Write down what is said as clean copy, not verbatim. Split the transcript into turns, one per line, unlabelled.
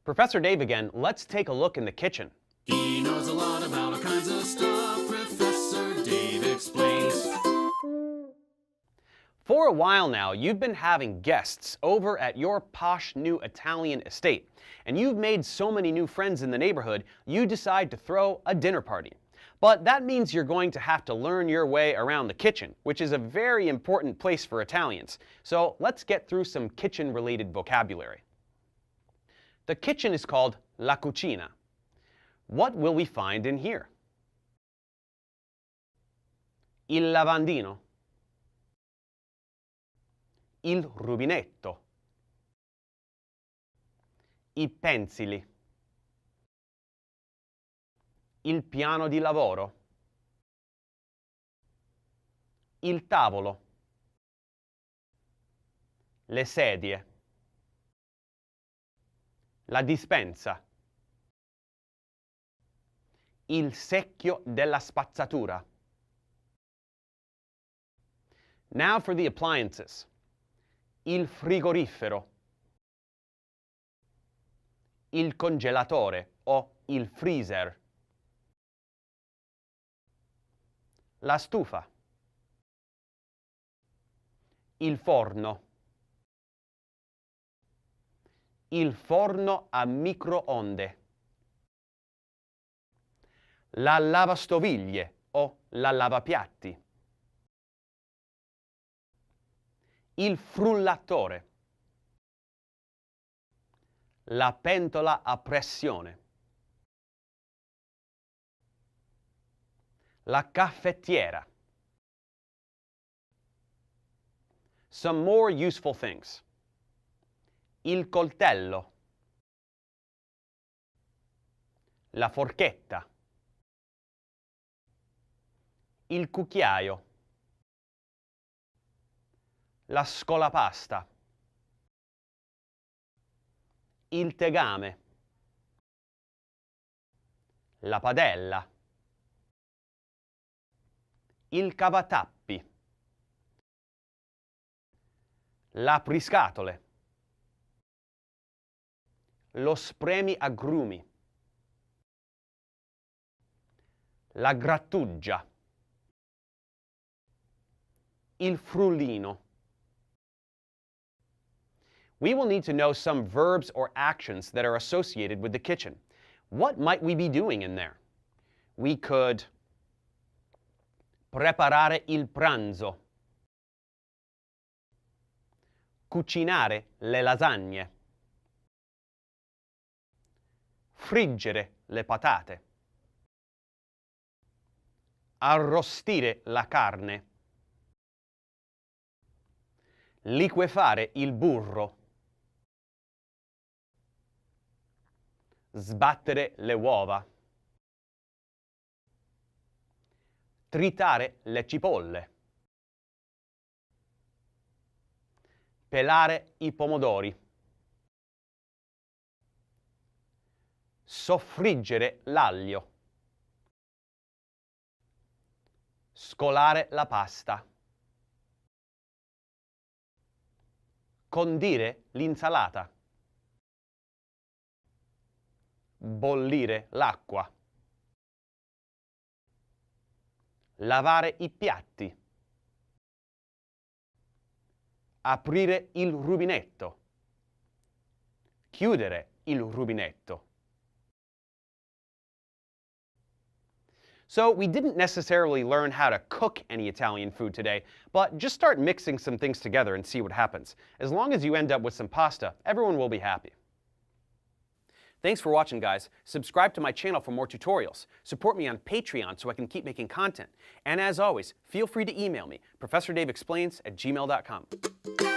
Professor Dave again. Let's take a look in the kitchen.
He knows a lot about all kinds of stuff. Professor Dave explains.
For a while now, you've been having guests over at your posh new Italian estate, and you've made so many new friends in the neighborhood, you decide to throw a dinner party. But that means you're going to have to learn your way around the kitchen, which is a very important place for Italians. So let's get through some kitchen-related vocabulary. The kitchen is called la cucina. What will we find in here? Il lavandino. Il rubinetto. I pensili. Il piano di lavoro. Il tavolo. Le sedie. La dispensa. Il secchio della spazzatura. Now for the appliances. Il frigorifero. Il congelatore o il freezer. La stufa. Il forno. Il forno a microonde. La lavastoviglie o la lavapiatti. Il frullatore. La pentola a pressione. La caffettiera. Some more useful things. Il coltello. La forchetta. Il cucchiaio. La scolapasta. Il tegame. La padella. Il cavatappi. L'apriscatole. Lo spremiagrumi. La grattugia. Il frullino. We will need to know some verbs or actions that are associated with the kitchen. What might we be doing in there? We could preparare il pranzo, cucinare le lasagne, friggere le patate, arrostire la carne, liquefare il burro, sbattere le uova, tritare le cipolle, pelare i pomodori, soffriggere l'aglio, scolare la pasta, condire l'insalata, bollire l'acqua, lavare i piatti, aprire il rubinetto, chiudere il rubinetto. So we didn't necessarily learn how to cook any Italian food today, but just start mixing some things together and see what happens. As long as you end up with some pasta, everyone will be happy. Thanks for watching, guys. Subscribe to my channel for more tutorials. Support me on Patreon so I can keep making content. And as always, feel free to email me, ProfessorDaveExplains@gmail.com.